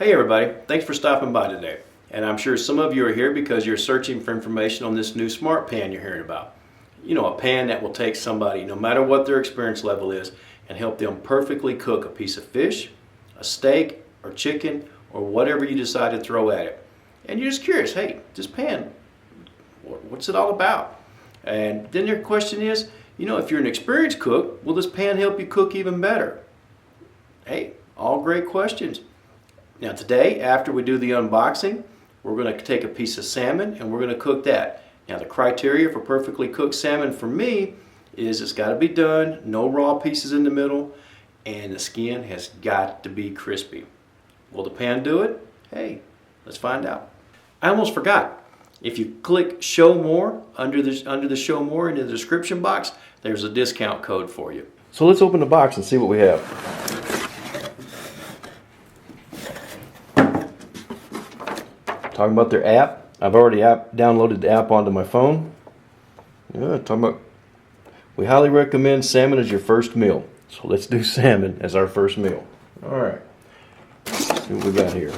Hey everybody, thanks for stopping by today. And I'm sure some of you are here because you're searching for information on this new smart pan you're hearing about. You know, a pan that will take somebody, no matter what their experience level is, and help them perfectly cook a piece of fish, a steak, or chicken, or whatever you decide to throw at it. And you're just curious, hey, this pan, what's it all about? And then your question is, you know, if you're an experienced cook, will this pan help you cook even better? Hey, all great questions. Now today, after we do the unboxing, we're going to take a piece of salmon and we're going to cook that. Now the criteria for perfectly cooked salmon for me is it's got to be done, no raw pieces in the middle, and the skin has got to be crispy. Will the pan do it? Hey, let's find out. I almost forgot. If you click Show More under the Show More in the description box, there's a discount code for you. So let's open the box and see what we have. Talking about their app. I've already downloaded the app onto my phone. Yeah, talking about, we highly recommend salmon as your first meal. So let's do salmon as our first meal. All right. Let's see what we got here.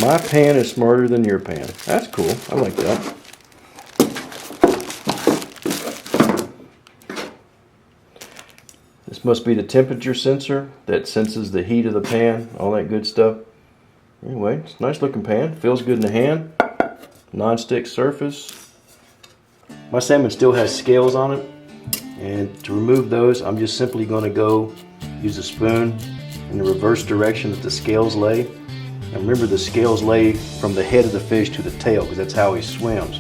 My pan is smarter than your pan. That's cool. I like that. This must be the temperature sensor that senses the heat of the pan, all that good stuff. Anyway, it's a nice looking pan. Feels good in the hand. Non-stick surface. My salmon still has scales on it. And to remove those, I'm just simply going to go use a spoon in the reverse direction that the scales lay. And remember, the scales lay from the head of the fish to the tail because that's how he swims.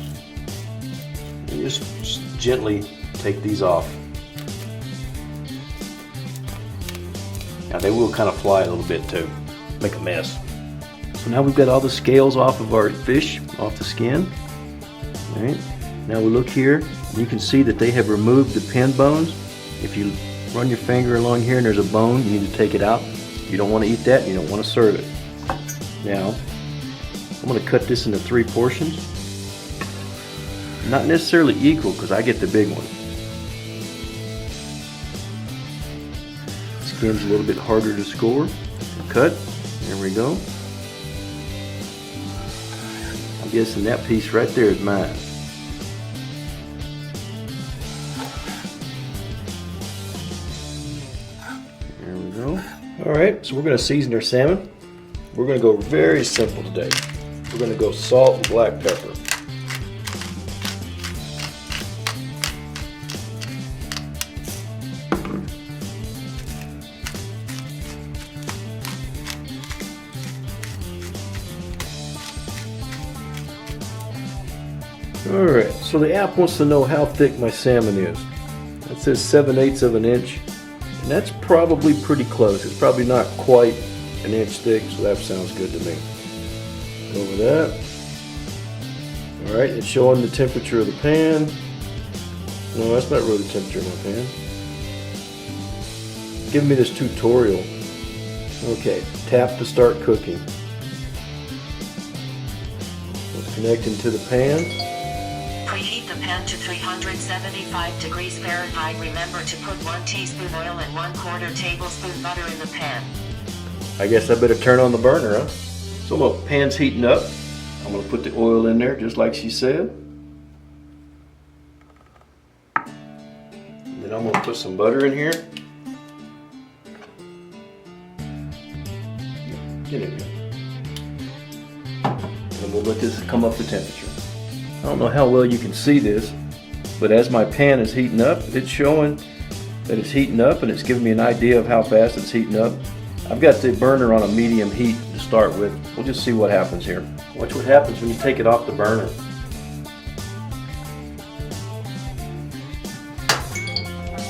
And just gently take these off. Now they will kind of fly a little bit too. Make a mess. So now we've got all the scales off of our fish, off the skin. All right. Now we look here, and you can see that they have removed the pin bones. If you run your finger along here and there's a bone, you need to take it out. You don't want to eat that, you don't want to serve it. Now, I'm going to cut this into 3 portions. Not necessarily equal, because I get the big one. Skin's a little bit harder to score. Cut. There we go. I'm guessing that piece right there is mine. There we go. Alright, so we're going to season our salmon. We're going to go very simple today. We're going to go salt and black pepper. Alright, so the app wants to know how thick my salmon is. It says 7/8 of an inch, and that's probably pretty close. It's probably not quite an inch thick, so that sounds good to me. Go with that. Alright, it's showing the temperature of the pan. No, that's not really the temperature of my pan. It's giving me this tutorial. Okay, tap to start cooking. Let's connect into the pan. Preheat the pan to 375 degrees Fahrenheit. Remember to put 1 teaspoon oil and 1/4 tablespoon butter in the pan. I guess I better turn on the burner, huh? So my pan's heating up. I'm going to put the oil in there just like she said. And then I'm going to put some butter in here. Get in here. And we'll let this come up to temperature. I don't know how well you can see this, but as my pan is heating up, it's showing that it's heating up, and it's giving me an idea of how fast it's heating up. I've got the burner on a medium heat to start with. We'll just see what happens here. Watch what happens when you take it off the burner.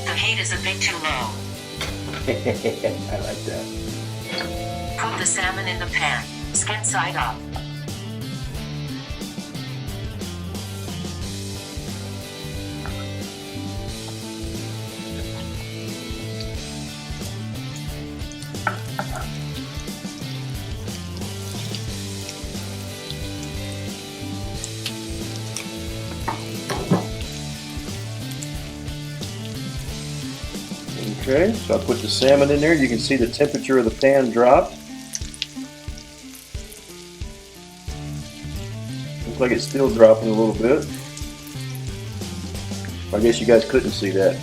The heat is a bit too low. I like that. Put the salmon in the pan, skin side up. Okay, so I put the salmon in there. You can see the temperature of the pan dropped. Looks like it's still dropping a little bit. I guess you guys couldn't see that.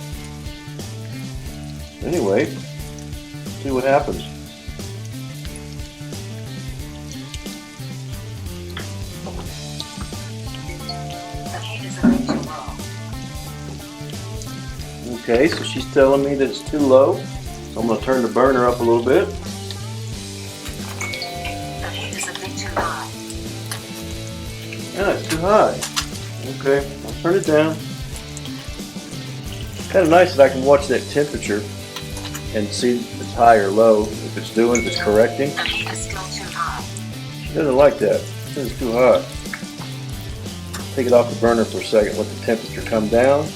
Anyway, see what happens. The heat is a bit too low. Okay, so she's telling me that it's too low. So I'm going to turn the burner up a little bit. The heat is a bit too high. Yeah, it's too high. Okay, I'll turn it down. Kind of nice that I can watch that temperature and see if it's high or low, if it's correcting. The heat is still too high. She doesn't like that. She says it's too hot. Take it off the burner for a second, let the temperature come down.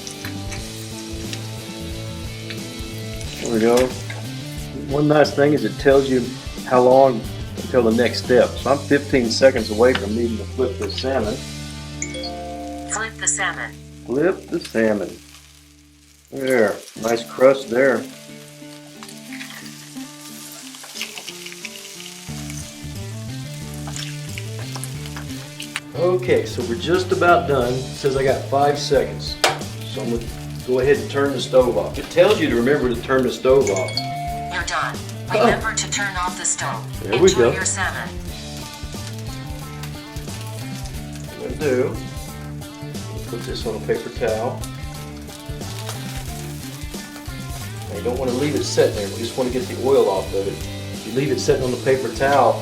There we go. One nice thing is it tells you how long until the next step. So I'm 15 seconds away from needing to flip this salmon. Flip the salmon. Flip the salmon. There, nice crust there. Okay, so we're just about done. It says I got 5 seconds. So I'm going to go ahead and turn the stove off. It tells you to remember to turn the stove off. You're done. Remember to turn off the stove. There we go. Enjoy your salmon. What I'm going to do, put this on a paper towel. Now you don't want to leave it sitting there. We just want to get the oil off of it. If you leave it sitting on the paper towel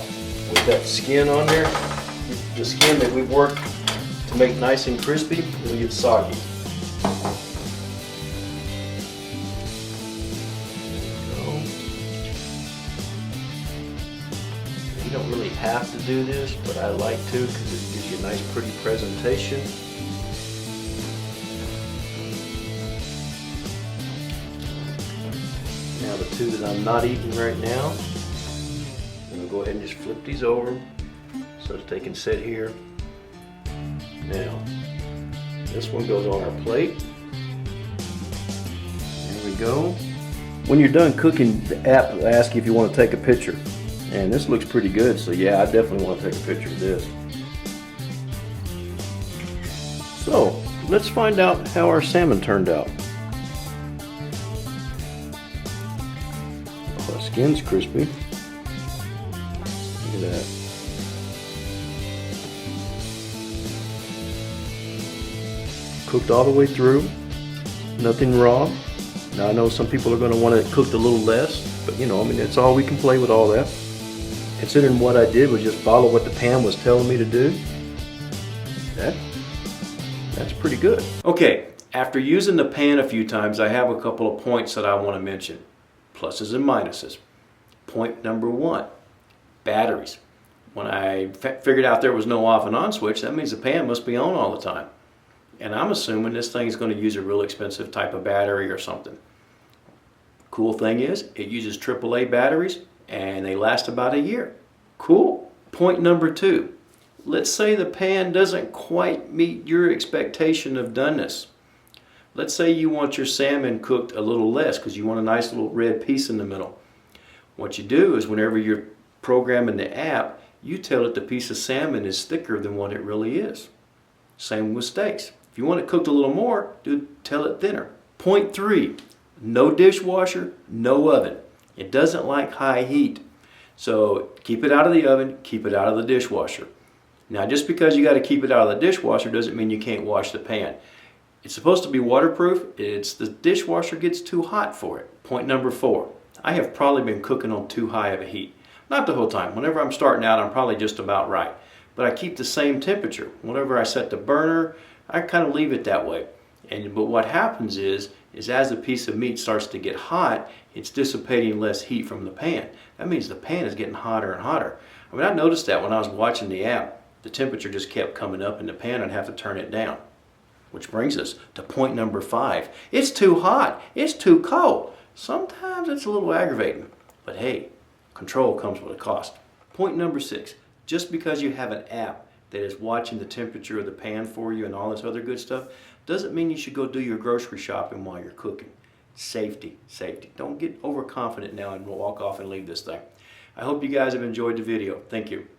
with that skin on there, the skin that we've worked to make nice and crispy, it'll get soggy. You don't really have to do this, but I like to because it gives you a nice pretty presentation. Now the two that I'm not eating right now, I'm going to go ahead and just flip these over so that they can sit here. Now, this one goes on our plate. There we go. When you're done cooking, the app will ask you if you want to take a picture. And this looks pretty good, so yeah, I definitely want to take a picture of this. So, let's find out how our salmon turned out. Oh, the skin's crispy. Look at that. Cooked all the way through, nothing raw. Now I know some people are going to want it cooked a little less, but you know, I mean, it's all we can play with all that. Considering what I did was just follow what the pan was telling me to do, that's pretty good. Okay, after using the pan a few times, I have a couple of points that I want to mention. Pluses and minuses. Point number 1, batteries. When I figured out there was no off and on switch, that means the pan must be on all the time. And I'm assuming this thing is going to use a real expensive type of battery or something. Cool thing is, it uses AAA batteries and they last about a year. Cool. Point number 2. Let's say the pan doesn't quite meet your expectation of doneness. Let's say you want your salmon cooked a little less because you want a nice little red piece in the middle. What you do is whenever you're programming the app, you tell it the piece of salmon is thicker than what it really is. Same with steaks. If you want it cooked a little more, tell it thinner. Point 3, no dishwasher, no oven. It doesn't like high heat. So keep it out of the oven, keep it out of the dishwasher. Now just because you got to keep it out of the dishwasher doesn't mean you can't wash the pan. It's supposed to be waterproof. It's the dishwasher gets too hot for it. Point number 4, I have probably been cooking on too high of a heat. Not the whole time. Whenever I'm starting out, I'm probably just about right. But I keep the same temperature. Whenever I set the burner, I kind of leave it that way. But what happens is as the piece of meat starts to get hot, it's dissipating less heat from the pan. That means the pan is getting hotter and hotter. I mean, I noticed that when I was watching the app, the temperature just kept coming up in the pan and I'd have to turn it down. Which brings us to point number 5. It's too hot. It's too cold. Sometimes it's a little aggravating. But hey, control comes with a cost. Point number 6. Just because you have an app that is watching the temperature of the pan for you and all this other good stuff, doesn't mean you should go do your grocery shopping while you're cooking. Safety, safety. Don't get overconfident now and walk off and leave this thing. I hope you guys have enjoyed the video. Thank you.